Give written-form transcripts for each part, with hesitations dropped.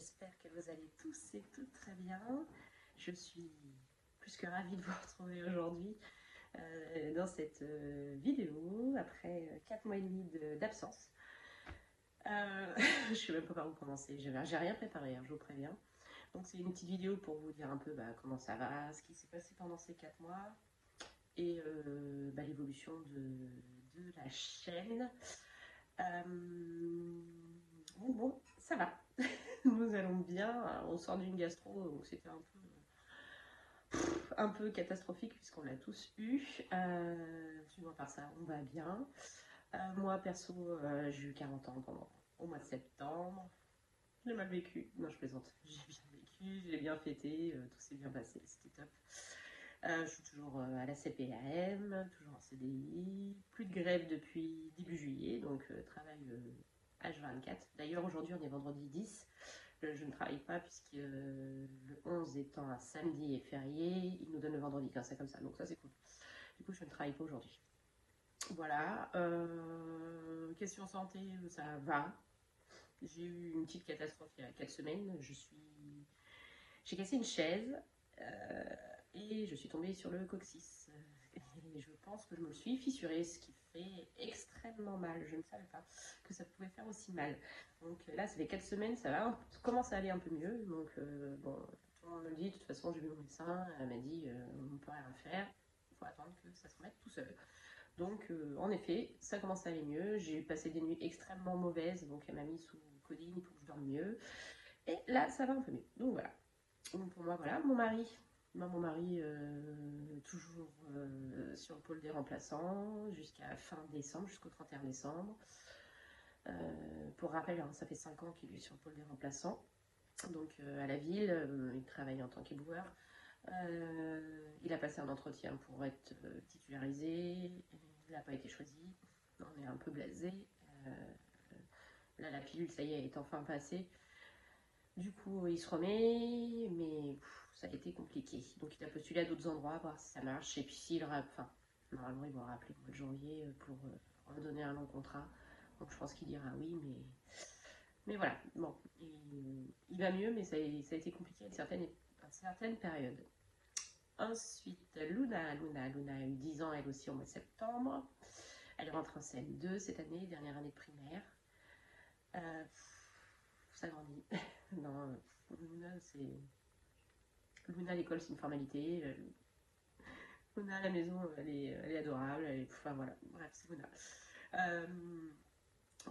j'espère que vous allez tous et toutes très bien. Je suis plus que ravie de vous retrouver aujourd'hui dans cette vidéo après 4 mois et demi d'absence. Je ne sais même pas par où commencer, j'ai rien préparé, hein, je vous préviens. Donc c'est une petite vidéo pour vous dire un peu comment ça va, ce qui s'est passé pendant ces 4 mois et l'évolution de la chaîne. Bon, ça va. Nous allons bien. On sort d'une gastro où c'était un peu catastrophique puisqu'on l'a tous eu. Sinon, par ça, on va bien. Moi, perso, j'ai eu 40 ans au mois de septembre. J'ai mal vécu. Non, je plaisante. J'ai bien vécu, j'ai bien fêté, tout s'est bien passé, c'était top. Je suis toujours à la CPAM, toujours en CDI, plus de grève depuis début juillet, donc travail H24. D'ailleurs, aujourd'hui, on est vendredi 10. Je ne travaille pas puisque le 11 étant un samedi et férié, il nous donne le vendredi 15, c'est comme ça, donc ça c'est cool. Du coup, je ne travaille pas aujourd'hui. Voilà. Question santé, ça va. J'ai eu une petite catastrophe il y a 4 semaines. J'ai cassé une chaise et je suis tombée sur le coccyx. Et je pense que je me suis fissurée, ce qui fait extrêmement mal. Je ne savais pas que ça pouvait faire aussi mal. Donc là, ça fait 4 semaines, ça va, ça commence à aller un peu mieux. Donc bon, tout le monde me le dit, de toute façon, j'ai vu mon médecin, elle m'a dit, on ne peut rien faire, il faut attendre que ça se remette tout seul. Donc en effet, ça commence à aller mieux. J'ai passé des nuits extrêmement mauvaises, donc elle m'a mis sous codeine pour que je dorme mieux. Et là, ça va un peu mieux. Donc voilà. Donc pour moi, voilà. Mon mari toujours sur le pôle des remplaçants jusqu'à fin décembre, jusqu'au 31 décembre. Pour rappel, hein, ça fait 5 ans qu'il est sur le pôle des remplaçants. Donc à la ville, il travaille en tant qu'éboueur. Il a passé un entretien pour être titularisé. Il n'a pas été choisi. On est un peu blasé. Là, la pilule, ça y est, est enfin passée. Du coup, il se remet, mais ça a été compliqué. Donc, il a postulé à d'autres endroits, voir si ça marche. Et puis, normalement, ils vont rappeler le mois de janvier pour redonner un long contrat. Donc, je pense qu'il dira oui, mais voilà. Bon, il va mieux, mais ça a été compliqué à une certaine période. Ensuite, Luna a eu 10 ans, elle aussi, au mois de septembre. Elle rentre en CM2 cette année, dernière année de primaire. Ça grandit. Non, Luna à l'école, c'est une formalité. Luna à la maison, elle est adorable. Enfin voilà, bref, c'est Luna.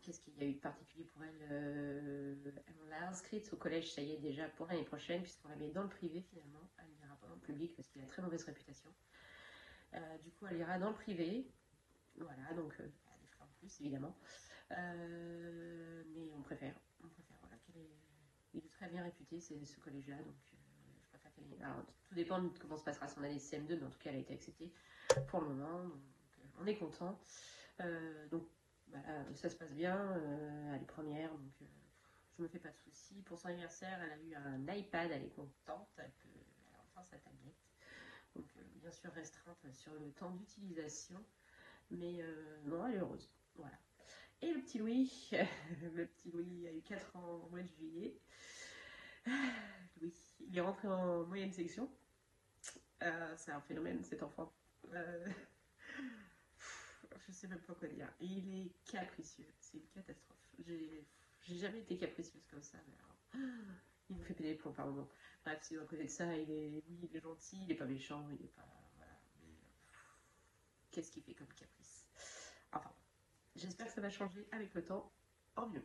Qu'est-ce qu'il y a eu de particulier pour elle? On l'a inscrite au collège, ça y est, déjà pour l'année prochaine, puisqu'on la met dans le privé finalement. Elle n'ira pas dans le public parce qu'il a très mauvaise réputation. Du coup, elle ira dans le privé. Voilà, donc elle a des frais en plus, évidemment. Mais on préfère voilà, il est très bien réputé, c'est ce collège-là, donc je préfère qu'elle ait. Alors, tout dépend de comment se passera son année CM2, mais en tout cas, elle a été acceptée pour le moment, donc on est content. Donc, voilà, ça se passe bien, elle est première, donc je me fais pas de soucis. Pour son anniversaire, elle a eu un iPad, elle est contente, elle a enfin sa tablette. Donc, bien sûr, restreinte sur le temps d'utilisation, mais non, elle est heureuse. Voilà. Et le petit Louis, le petit Louis a eu 4 ans au mois de juillet. Louis, il est rentré en moyenne section. C'est un phénomène, cet enfant. Je sais même pas quoi dire. Et il est capricieux, c'est une catastrophe. J'ai jamais été capricieuse comme ça, mais alors, il me fait péter les plombs par moment. Bref, sinon à côté de ça, il est gentil, il est pas méchant, il est pas. Voilà. Mais qu'est-ce qu'il fait comme caprice? Enfin, j'espère que ça va changer avec le temps en mieux.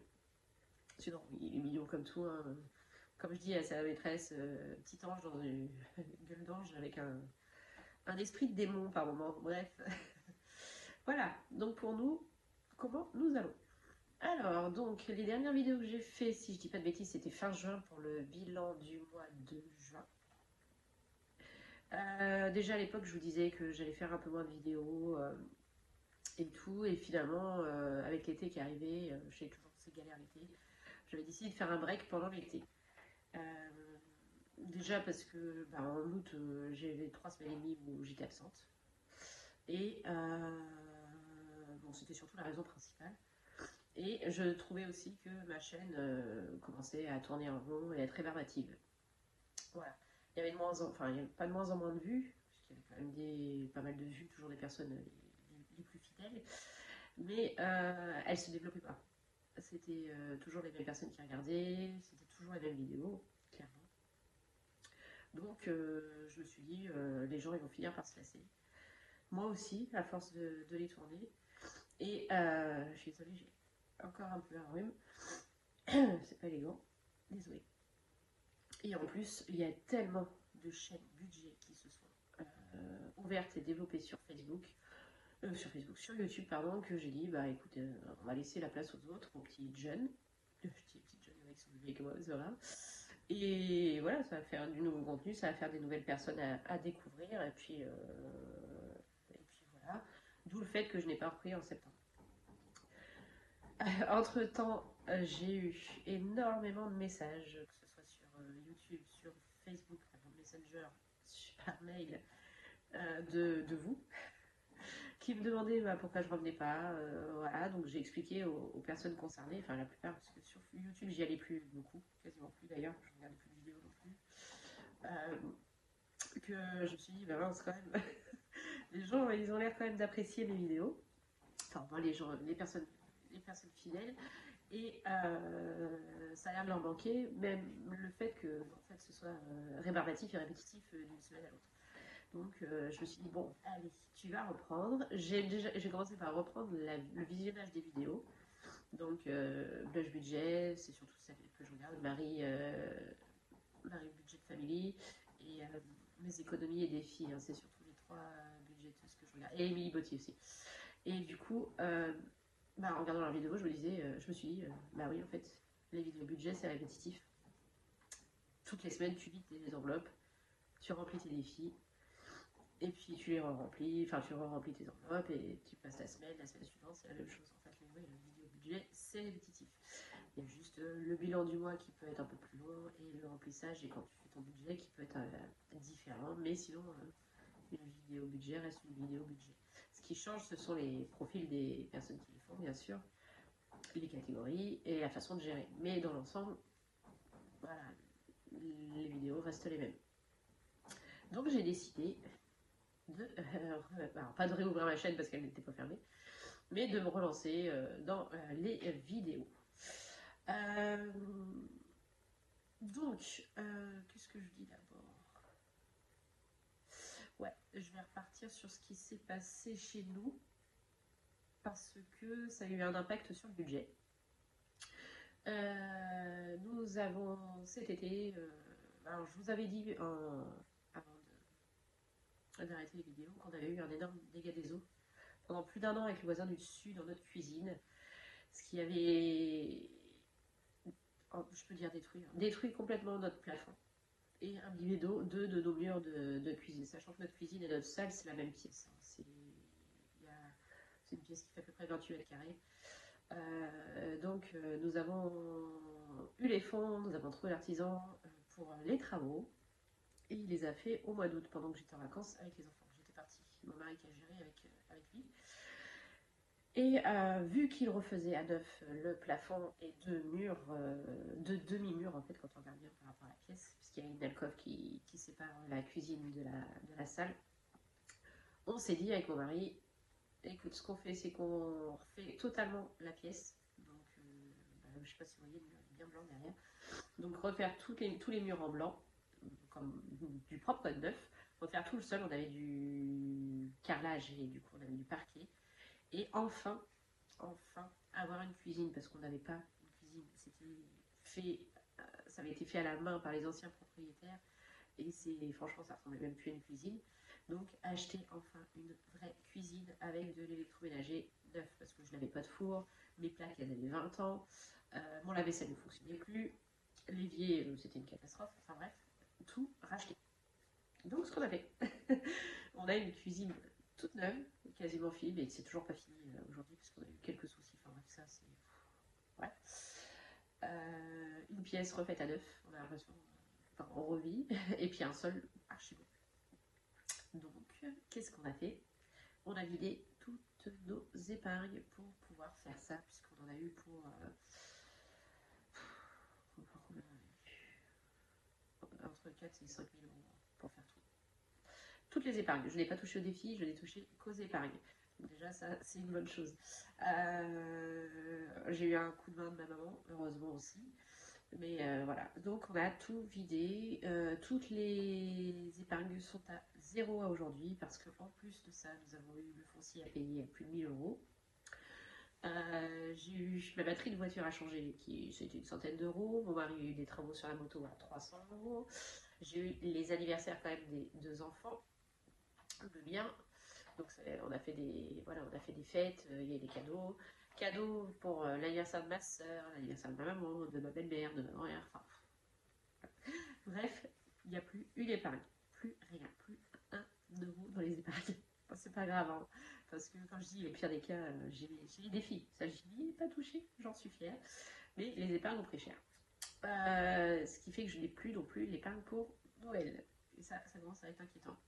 Sinon, il est mignon comme tout. Hein. Comme je dis à sa maîtresse, petit ange dans une gueule d'ange avec un esprit de démon par moment. Bref. Voilà. Donc pour nous, comment nous allons? Alors, donc, les dernières vidéos que j'ai fait, si je dis pas de bêtises, c'était fin juin pour le bilan du mois de juin. Déjà à l'époque, je vous disais que j'allais faire un peu moins de vidéos et tout. Et finalement, avec l'été qui arrivait, j'ai toujours ces galères l'été. J'avais décidé de faire un break pendant l'été. Déjà parce que en août, j'ai 3 semaines et demie où j'étais absente. Et bon, c'était surtout la raison principale. Et je trouvais aussi que ma chaîne commençait à tourner en rond et à être rébarbative. Voilà. Il y avait de moins en, enfin, il y avait pas de moins en moins de vues, puisqu'il y avait quand même pas mal de vues, toujours des personnes les plus fidèles, mais elle se développait pas. C'était toujours les mêmes personnes qui regardaient, c'était toujours les mêmes vidéos, clairement. Donc je me suis dit, les gens ils vont finir par se lasser. Moi aussi, à force de les tourner. Et je suis désolée, j'ai encore un peu un rhume. C'est pas élégant. Désolée. Et en plus, il y a tellement de chaînes budget qui se sont ouvertes et développées sur YouTube, pardon, que j'ai dit, bah écoute, on va laisser la place aux autres, aux petites jeunes. Les petites jeunes avec son bébé comme moi, voilà. Et voilà, ça va faire du nouveau contenu, ça va faire des nouvelles personnes à découvrir, et puis voilà. D'où le fait que je n'ai pas repris en septembre. Entre-temps, j'ai eu énormément de messages, que ce soit sur YouTube, sur Facebook, par Messenger, par mail, de vous, qui me demandaient bah, pourquoi je revenais pas. Voilà, donc j'ai expliqué aux personnes concernées, enfin la plupart, parce que sur YouTube, j'y allais plus beaucoup, quasiment plus d'ailleurs, je regarde plus de vidéos non plus. Que je me suis dit, bah mince, quand même, les gens, ils ont l'air quand même d'apprécier mes vidéos. Enfin, moi, les personnes fidèles. Et ça a l'air de leur manquer, même le fait que en fait, ce soit rébarbatif et répétitif d'une semaine à l'autre. Donc je me suis dit, bon, allez, tu vas reprendre. J'ai commencé par reprendre le visionnage des vidéos. Donc Blush Budget, c'est surtout celle que je regarde, Marie Budget Family, et mes économies et défis, hein, c'est surtout les trois budgeteuses que je regarde. Et Emily Botti aussi. Et du coup, bah, en regardant leur vidéo, je me suis dit, bah oui, en fait, les vidéos budget, c'est répétitif. Toutes les semaines, tu vides les enveloppes, tu remplis tes défis, et puis tu les remplis, enfin, tu remplis tes enveloppes, et tu passes la semaine suivante, c'est la même chose. En fait, les vidéos budget, c'est répétitif. Il y a juste le bilan du mois qui peut être un peu plus long, et le remplissage, et quand tu fais ton budget, qui peut être différent, mais sinon, une vidéo budget reste une vidéo budget. Ce qui change, ce sont les profils des personnes qui les font, bien sûr, les catégories et la façon de gérer. Mais dans l'ensemble, voilà, les vidéos restent les mêmes. Donc j'ai décidé alors, pas de réouvrir ma chaîne parce qu'elle n'était pas fermée, mais de me relancer dans les vidéos. Donc, qu'est-ce que je dis d'abord? Ouais, je vais repartir sur ce qui s'est passé chez nous parce que ça a eu un impact sur le budget. Nous avons cet été, alors je vous avais dit avant d'arrêter les vidéos qu'on avait eu un énorme dégât des eaux pendant plus d'un an avec le voisin du dessus dans notre cuisine, ce qui avait, je peux dire détruit complètement notre plafond et imbibé d'eau deux de nos murs de cuisine, sachant que notre cuisine et notre salle c'est la même pièce, hein. C'est une pièce qui fait à peu près 28 mètres carrés. Donc nous avons eu les fonds, nous avons trouvé l'artisan pour les travaux et il les a fait au mois d'août pendant que j'étais en vacances avec les enfants. J'étais partie, mon mari qui a géré avec lui. Et vu qu'il refaisait à neuf le plafond et deux demi-murs en fait quand on regarde bien par rapport à la pièce, puisqu'il y a une alcôve qui sépare la cuisine de la salle, on s'est dit avec mon mari, écoute, ce qu'on fait, c'est qu'on refait totalement la pièce. Donc, je ne sais pas si vous voyez, bien blanc derrière. Donc, refaire tous les murs en blanc, comme du propre code neuf. Refaire tout le sol, on avait du carrelage et du coup, on avait du parquet. Et enfin, avoir une cuisine, parce qu'on n'avait pas une cuisine. Ça avait été fait à la main par les anciens propriétaires. Et franchement, ça ressemblait même plus à une cuisine. Donc, acheter enfin une vraie cuisine avec de l'électroménager neuf, parce que je n'avais pas de four, mes plaques, elles avaient 20 ans, mon lave-vaisselle ne fonctionnait plus, l'évier, c'était une catastrophe, enfin bref, tout racheté. Donc, ce qu'on a fait, on a une cuisine toute neuve, quasiment finie, mais c'est toujours pas fini aujourd'hui, parce qu'on a eu quelques soucis, enfin bref, ça c'est... Ouais. Une pièce refaite à neuf, on a l'impression, enfin on revit, et puis un sol archi beau. Donc, qu'est-ce qu'on a fait? On a vidé de nos épargnes pour pouvoir faire ça, puisqu'on en a eu pour... entre 4 et 5 000 euros pour faire tout. Toutes les épargnes. Je n'ai pas touché au défi, je n'ai touché qu'aux épargnes. Donc déjà, ça, c'est une bonne chose. J'ai eu un coup de main de ma maman, heureusement aussi. Mais voilà, donc on a tout vidé. Toutes les épargnes sont à zéro à aujourd'hui parce qu'en plus de ça, nous avons eu le foncier à payer à plus de 1 000 euros. J'ai eu ma batterie de voiture à changer, c'était une centaine d'euros. Mon mari a eu des travaux sur la moto à 300 euros. J'ai eu les anniversaires quand même des 2 enfants, le mien. Donc on a fait des fêtes, il y a eu des cadeaux. Cadeaux pour l'anniversaire de ma soeur, l'anniversaire de ma maman, de ma belle-mère, de ma grand-mère. Enfin, bref, il n'y a plus une épargne, plus rien, plus un euro dans les épargnes. Bon, c'est pas grave, hein, parce que quand je dis les pires des cas, j'ai les défis. Ça, j'y ai pas touché, j'en suis fière. Mais les épargnes ont pris cher. Ce qui fait que je n'ai plus non plus l'épargne pour Noël. Et ça commence à être inquiétant.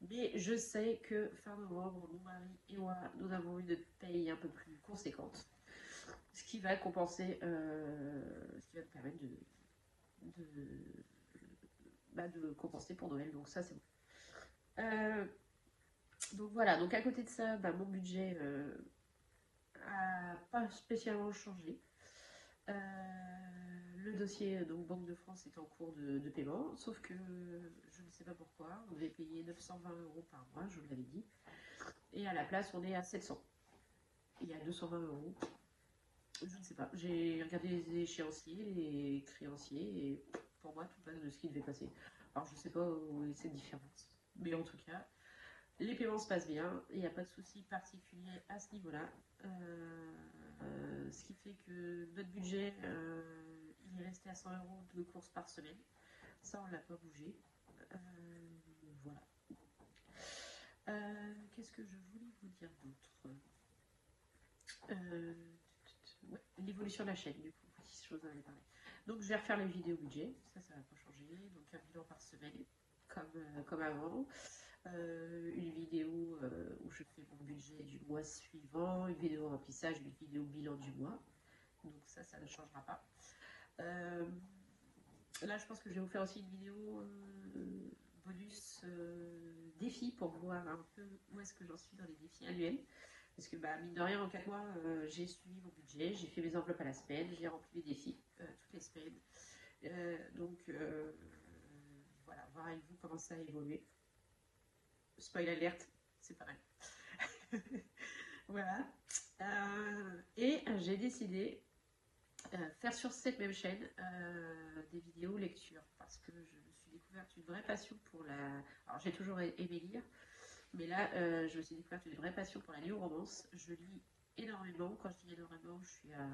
Mais je sais que fin novembre, mon mari et moi, nous avons une paye un peu plus conséquente. Ce qui va compenser, ce qui va me permettre de compenser pour Noël. Donc ça, c'est bon. Donc voilà, donc à côté de ça, mon budget a pas spécialement changé. Le dossier donc Banque de France est en cours de paiement, sauf que je ne sais pas pourquoi, on devait payer 920 euros par mois, je vous l'avais dit, et à la place on est à 700. Il y a 220 euros. Je ne sais pas, j'ai regardé les échéanciers, les créanciers, et pour moi tout passe de ce qui devait passer. Alors je ne sais pas où est cette différence, mais en tout cas, les paiements se passent bien, il n'y a pas de souci particulier à ce niveau-là. Ce qui fait que notre budget, il est resté à 100 euros de courses par semaine. Ça, on ne l'a pas bougé. Voilà. Qu'est-ce que je voulais vous dire d'autre? Ouais, l'évolution de la chaîne, du coup, petite chose à en parler. Donc, je vais refaire les vidéos budget. Ça va pas changer. Donc, un bilan par semaine, comme avant. Une vidéo où je fais mon budget du mois suivant, une vidéo remplissage, une vidéo bilan du mois. Donc ça ne changera pas. Là, je pense que je vais vous faire aussi une vidéo bonus défi pour voir un peu où est-ce que j'en suis dans les défis annuels. Parce que mine de rien, en 4 mois, j'ai suivi mon budget, j'ai fait mes enveloppes à la semaine, j'ai rempli les défis toutes les semaines. Donc voilà, voir avec vous comment ça a évolué. Spoil alerte, c'est pas mal. Voilà. Et j'ai décidé faire sur cette même chaîne des vidéos lecture parce que je me suis découverte une vraie passion pour la... Alors j'ai toujours aimé lire, mais là je me suis découverte une vraie passion pour la new-romance. Je lis énormément. Quand je dis énormément, je suis à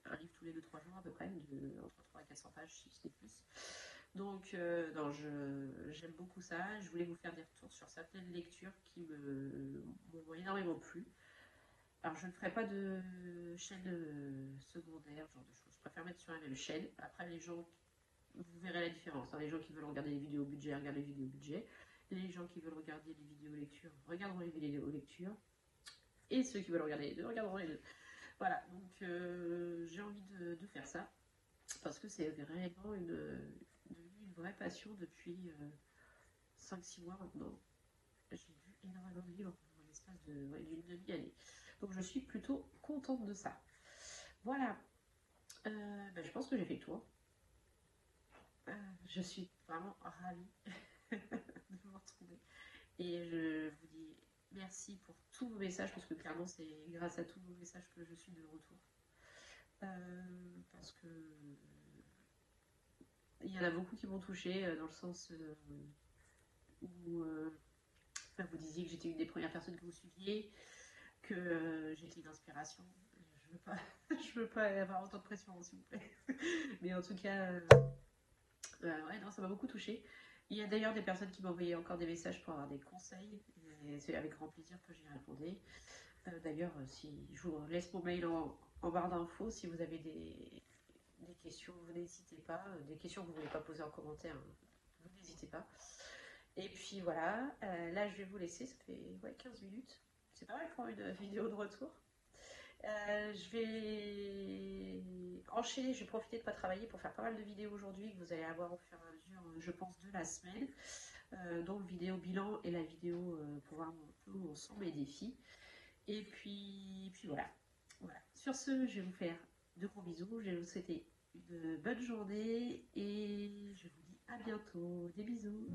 un livre tous les 2-3 jours à peu près, entre 300 et 400 pages si c'était plus. Donc non, j'aime beaucoup ça. Je voulais vous faire des retours sur certaines lectures qui m'ont énormément plu. Alors je ne ferai pas de chaîne secondaire, genre de choses. Je préfère mettre sur la même chaîne. Après les gens, vous verrez la différence. Les gens qui veulent regarder les vidéos budget, regardent les vidéos budget. Les gens qui veulent regarder les vidéos lecture, regarderont les vidéos lecture. Et ceux qui veulent regarder les deux, regarderont les deux. Voilà, donc j'ai envie de faire ça. Parce que c'est réellement une vraie passion depuis 5-6 mois maintenant. J'ai lu énormément de livres en l'espace d'une demi-année. Donc je suis plutôt contente de ça. Voilà. Je pense que j'ai fait le tour. Je suis vraiment ravie de vous retrouver. Et je vous dis merci pour tous vos messages, parce que clairement c'est grâce à tous vos messages que je suis de retour. Parce que il y en a beaucoup qui m'ont touchée dans le sens où vous disiez que j'étais une des premières personnes que vous suiviez, que j'étais une inspiration. Je veux pas avoir autant de pression, s'il vous plaît. Mais en tout cas, ouais, non, ça m'a beaucoup touchée. Il y a d'ailleurs des personnes qui m'envoyaient encore des messages pour avoir des conseils. Et c'est avec grand plaisir que j'y répondais. D'ailleurs, si je vous laisse mon mail en barre d'infos, si vous avez des questions, vous n'hésitez pas. Des questions que vous ne voulez pas poser en commentaire, vous n'hésitez pas. Et puis voilà, là je vais vous laisser, ça fait 15 minutes. C'est pas mal pour une vidéo de retour. Je vais enchaîner, je vais profiter de pas travailler pour faire pas mal de vidéos aujourd'hui que vous allez avoir au fur et à mesure, je pense, de la semaine. Donc vidéo bilan et la vidéo pour voir un peu où on sont mes défis. Et puis voilà. Voilà. Sur ce, je vais vous faire de gros bisous. Je vais vous souhaiter une bonne journée et je vous dis à bientôt. Des bisous.